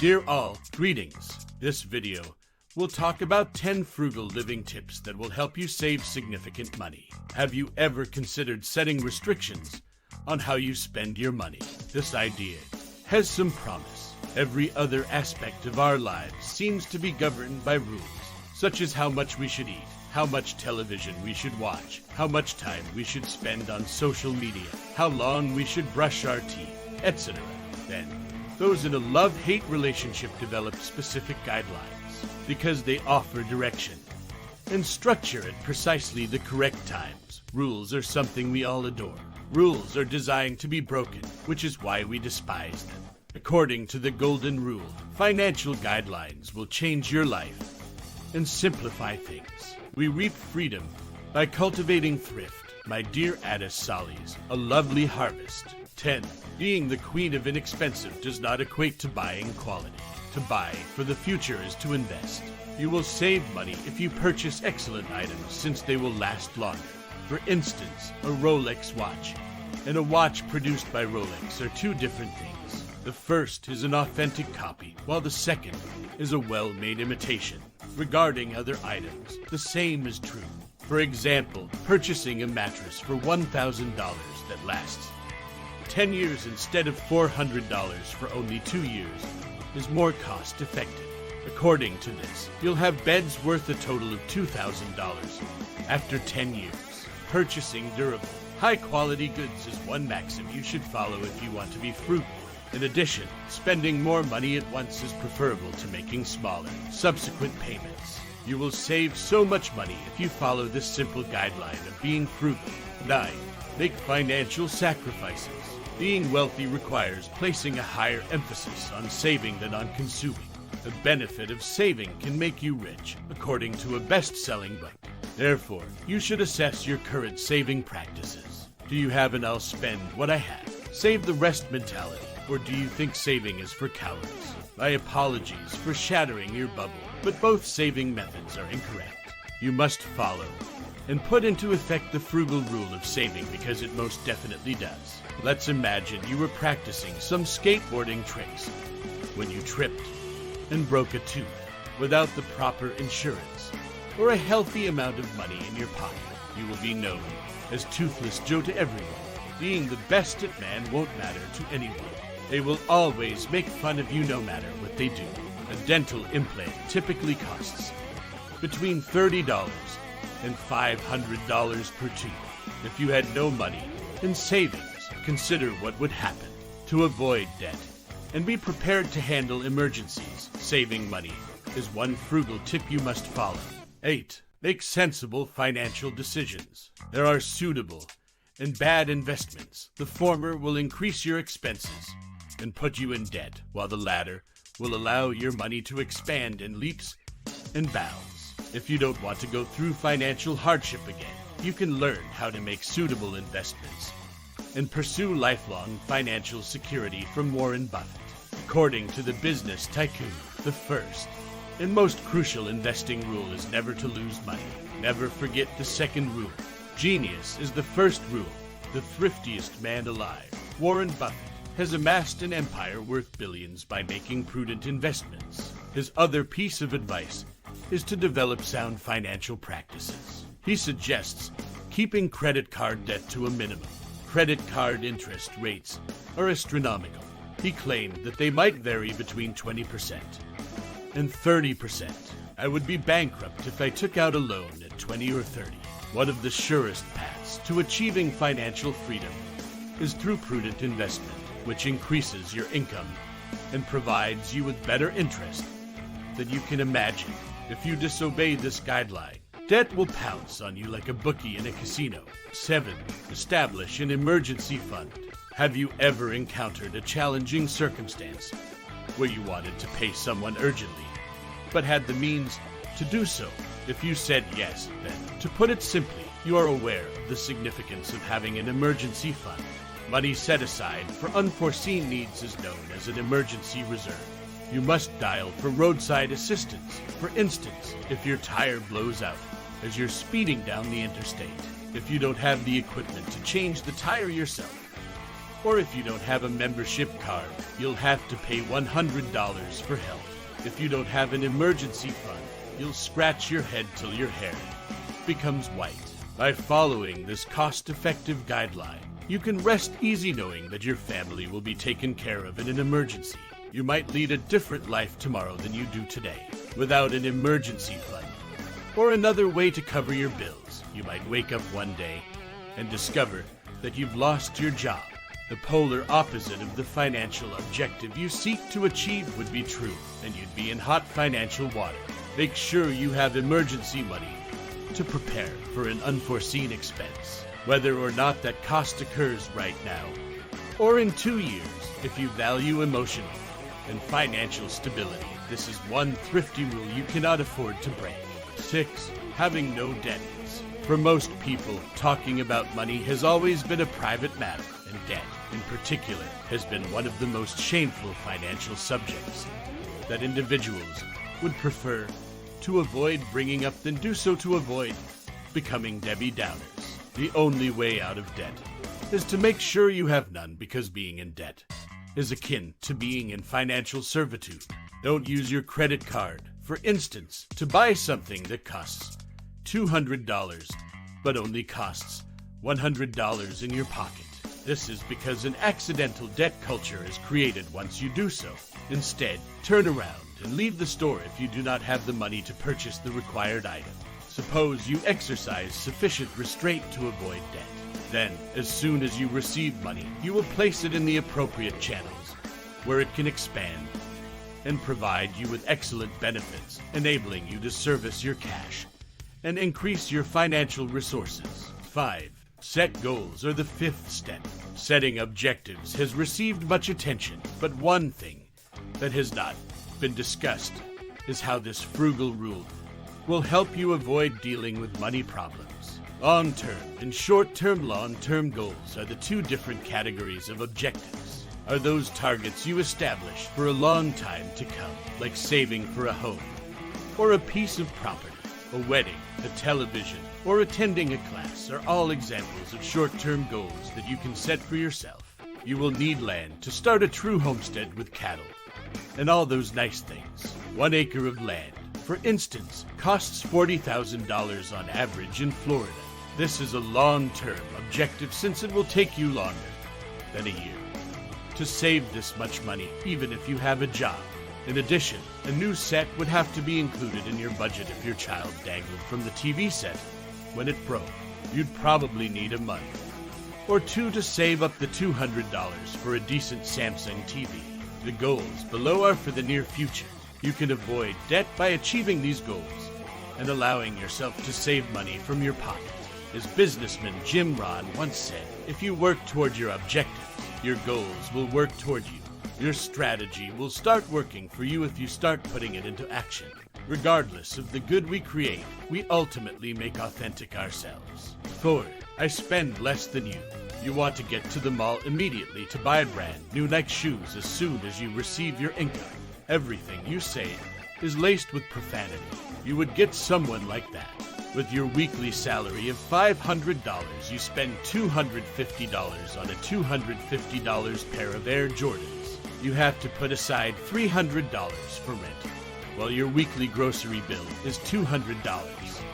Dear all, greetings. This video will talk about 10 frugal living tips that will help you save significant money. Have you ever considered setting restrictions on how you spend your money? This idea has some promise. Every other aspect of our lives seems to be governed by rules, such as how much we should eat, how much television we should watch, how much time we should spend on social media, how long we should brush our teeth, etc. Then, those in a love-hate relationship develop specific guidelines because they offer direction and structure at precisely the correct times. Rules are something we all adore. Rules are designed to be broken, which is why we despise them. According to the golden rule, financial guidelines will change your life and simplify things. We reap freedom by cultivating thrift. My dear Addis Solis, a lovely harvest. 10. Being the queen of inexpensive does not equate to buying quality. To buy for the future is to invest. You will save money if you purchase excellent items since they will last longer. For instance, a Rolex watch and a watch produced by Rolex are two different things. The first is an authentic copy, while the second is a well-made imitation. Regarding other items, the same is true. For example, purchasing a mattress for $1,000 that lasts 10 years instead of $400 for only 2 years is more cost-effective. According to this, you'll have beds worth a total of $2,000 after 10 years. Purchasing durable, high-quality goods is one maxim you should follow if you want to be frugal. In addition, spending more money at once is preferable to making smaller, subsequent payments. You will save so much money if you follow this simple guideline of being frugal. 9. Make financial sacrifices. Being wealthy requires placing a higher emphasis on saving than on consuming. The benefit of saving can make you rich, according to a best-selling book. Therefore, you should assess your current saving practices. Do you have an "I'll spend what I have, save the rest" mentality? Or do you think saving is for cowards? My apologies for shattering your bubble, but both saving methods are incorrect. You must follow and put into effect the frugal rule of saving because it most definitely does. Let's imagine you were practicing some skateboarding tricks when you tripped and broke a tooth without the proper insurance or a healthy amount of money in your pocket. You will be known as Toothless Joe to everyone. Being the best at man won't matter to anyone. They will always make fun of you no matter what they do. A dental implant typically costs between $30 and $500 per tooth. If you had no money in savings, consider what would happen. To avoid debt and be prepared to handle emergencies, saving money is one frugal tip you must follow. 8. Make sensible financial decisions. There are suitable and bad investments. The former will increase your expenses and put you in debt, while the latter will allow your money to expand in leaps and bounds. If you don't want to go through financial hardship again, you can learn how to make suitable investments and pursue lifelong financial security from Warren Buffett. According to the business tycoon, the first and most crucial investing rule is never to lose money. Never forget the second rule. Genius is the first rule. The thriftiest man alive, Warren Buffett, has amassed an empire worth billions by making prudent investments. His other piece of advice is to develop sound financial practices. He suggests keeping credit card debt to a minimum. Credit card interest rates are astronomical. He claimed that they might vary between 20% and 30%. I would be bankrupt if I took out a loan at 20 or 30. One of the surest paths to achieving financial freedom is through prudent investment, which increases your income and provides you with better interest than you can imagine. If you disobey this guideline, debt will pounce on you like a bookie in a casino. 7. Establish an emergency fund. Have you ever encountered a challenging circumstance where you wanted to pay someone urgently, but had the means to do so? If you said yes, then, to put it simply, you are aware of the significance of having an emergency fund. Money set aside for unforeseen needs is known as an emergency reserve. You must dial for roadside assistance. For instance, if your tire blows out as you're speeding down the interstate. If you don't have the equipment to change the tire yourself, Or if you don't have a membership card, you'll have to pay $100 for help. If you don't have an emergency fund, you'll scratch your head till your hair becomes white. By following this cost-effective guideline, you can rest easy knowing that your family will be taken care of in an emergency. You might lead a different life tomorrow than you do today without an emergency fund or another way to cover your bills. You might wake up one day and discover that you've lost your job. The polar opposite of the financial objective you seek to achieve would be true, and you'd be in hot financial water. Make sure you have emergency money to prepare for an unforeseen expense, whether or not that cost occurs right now or in 2 years. If you value emotional and financial stability, this is one thrifty rule you cannot afford to break. 6. Having no debts. For most people, talking about money has always been a private matter, and debt, in particular, has been one of the most shameful financial subjects that individuals would prefer to avoid bringing up than do so to avoid becoming Debbie Downers. The only way out of debt is to make sure you have none, because being in debt is akin to being in financial servitude. Don't use your credit card, for instance, to buy something that costs $200 but only costs $100 in your pocket. This is because an accidental debt culture is created once you do so. Instead, turn around and leave the store if you do not have the money to purchase the required item. Suppose you exercise sufficient restraint to avoid debt. Then, as soon as you receive money, you will place it in the appropriate channels, where it can expand and provide you with excellent benefits, enabling you to service your cash and increase your financial resources. 5. Set goals are the fifth step. Setting objectives has received much attention, but one thing that has not been discussed is how this frugal rule will help you avoid dealing with money problems. Long-term and short-term long-term goals are the two different categories of objectives. Are those targets you establish for a long time to come, like saving for a home, or a piece of property, a wedding, a television, or attending a class are all examples of short-term goals that you can set for yourself. You will need land to start a true homestead with cattle and all those nice things. 1 acre of land, for instance, costs $40,000 on average in Florida. This is a long-term objective since it will take you longer than a year to save this much money, even if you have a job. In addition, a new set would have to be included in your budget if your child dangled from the TV set when it broke. You'd probably need a month or two to save up the $200 for a decent Samsung TV. The goals below are for the near future. You can avoid debt by achieving these goals and allowing yourself to save money from your pocket. As businessman Jim Rohn once said, if you work toward your objectives, your goals will work toward you. Your strategy will start working for you if you start putting it into action. Regardless of the good we create, we ultimately make authentic ourselves. 4. I spend less than you. You want to get to the mall immediately to buy brand new Nike shoes as soon as you receive your income. Everything you say is laced with profanity. You would get someone like that. With your weekly salary of $500, you spend $250 on a $250 pair of Air Jordans. You have to put aside $300 for rent, while your weekly grocery bill is $200.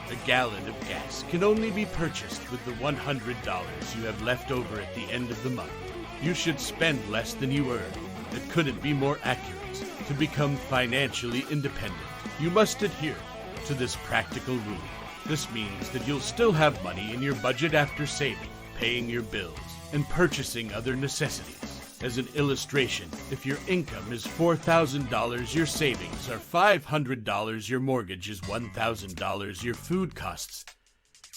A gallon of gas can only be purchased with the $100 you have left over at the end of the month. You should spend less than you earn. It couldn't be more accurate. To become financially independent, you must adhere to this practical rule. This means that you'll still have money in your budget after saving, paying your bills, and purchasing other necessities. As an illustration, if your income is $4,000, your savings are $500, your mortgage is $1,000, your food costs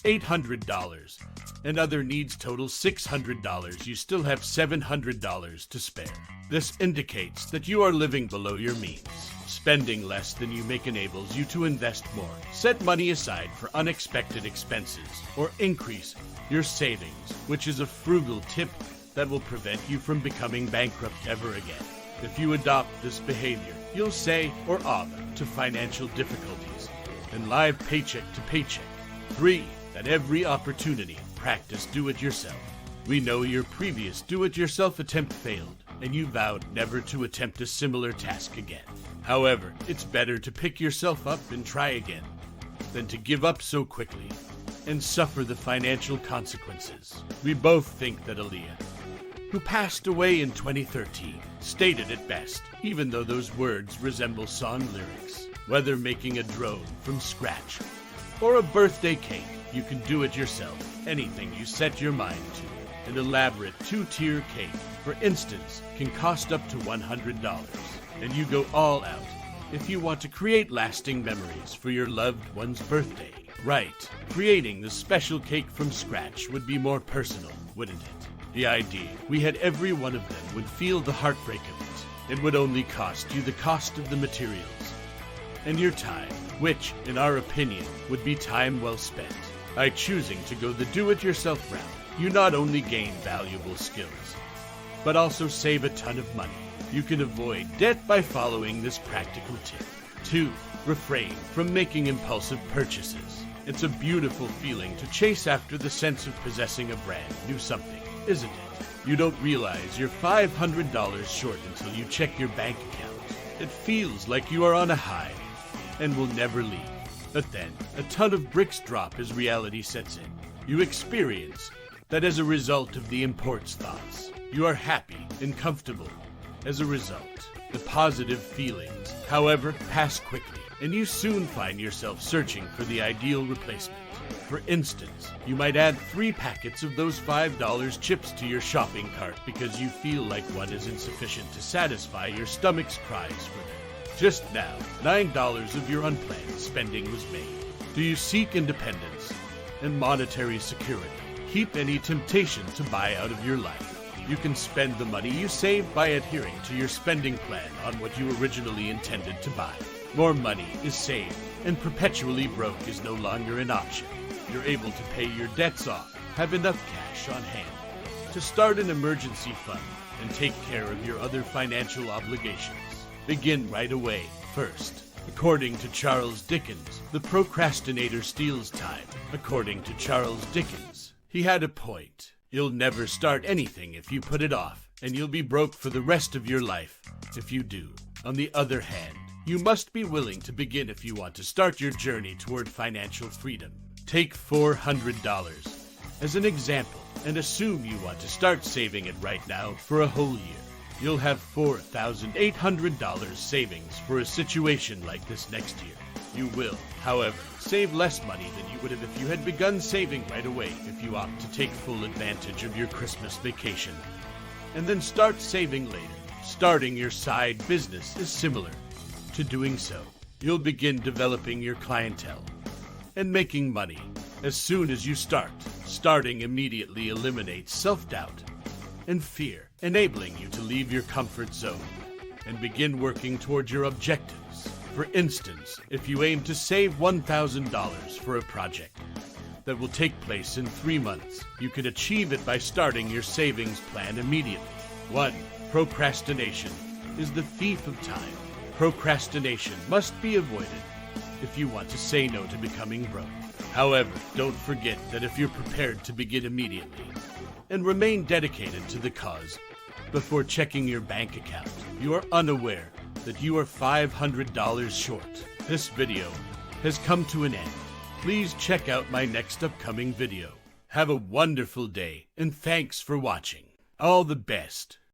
$800, and other needs total $600, you still have $700 to spare. This indicates that you are living below your means. Spending less than you make enables you to invest more, set money aside for unexpected expenses, or increase your savings, which is a frugal tip that will prevent you from becoming bankrupt ever again. If you adopt this behavior, you'll say or to financial difficulties and live paycheck to paycheck. 3. At every opportunity, practice do-it-yourself. We know your previous do-it-yourself attempt failed, and you vowed never to attempt a similar task again. However, it's better to pick yourself up and try again than to give up so quickly and suffer the financial consequences. We both think that Aaliyah, who passed away in 2013, stated it best, even though those words resemble song lyrics. Whether making a drone from scratch or a birthday cake, you can do it yourself. Anything you set your mind to. An elaborate two-tier cake, for instance, can cost up to $100, and you go all out if you want to create lasting memories for your loved one's birthday. Right, creating the special cake from scratch would be more personal, wouldn't it? The idea we had every one of them would feel the heartbreak of it. It would only cost you the cost of the materials and your time, which, in our opinion, would be time well spent. By choosing to go the do-it-yourself route, you not only gain valuable skills, but also save a ton of money. You can avoid debt by following this practical tip. 2. Refrain from making impulsive purchases. It's a beautiful feeling to chase after the sense of possessing a brand new something, isn't it? You don't realize you're $500 short until you check your bank account. It feels like you are on a high and will never leave. But then, a ton of bricks drop as reality sets in. You experience that as a result of the imports thoughts. You are happy and comfortable as a result. The positive feelings, however, pass quickly, and you soon find yourself searching for the ideal replacement. For instance, you might add 3 packets of those $5 chips to your shopping cart because you feel like one is insufficient to satisfy your stomach's cries for them. Just now, $9 of your unplanned spending was made. Do you seek independence and monetary security? Keep any temptation to buy out of your life. You can spend the money you save by adhering to your spending plan on what you originally intended to buy. More money is saved, and perpetually broke is no longer an option. You're able to pay your debts off, have enough cash on hand to start an emergency fund, and take care of your other financial obligations. Begin right away. First, according to Charles Dickens, the procrastinator steals time. According to Charles Dickens, he had a point. You'll never start anything if you put it off, and you'll be broke for the rest of your life if you do. On the other hand, you must be willing to begin if you want to start your journey toward financial freedom. Take $400 as an example, and assume you want to start saving it right now for a whole year. You'll have $4,800 savings for a situation like this next year. You will, however, save less money than you would have if you had begun saving right away if you opt to take full advantage of your Christmas vacation and then start saving later. Starting your side business is similar to doing so. You'll begin developing your clientele and making money as soon as you start. Starting immediately eliminates self-doubt and fear, enabling you to leave your comfort zone and begin working towards your objectives. For instance, if you aim to save $1,000 for a project that will take place in 3 months, you can achieve it by starting your savings plan immediately. 1. Procrastination is the thief of time. Procrastination must be avoided if you want to say no to becoming broke. However, don't forget that if you're prepared to begin immediately and remain dedicated to the cause before checking your bank account, you are unaware that you are $500 short. This video has come to an end. Please check out my next upcoming video. Have a wonderful day, and thanks for watching. All the best.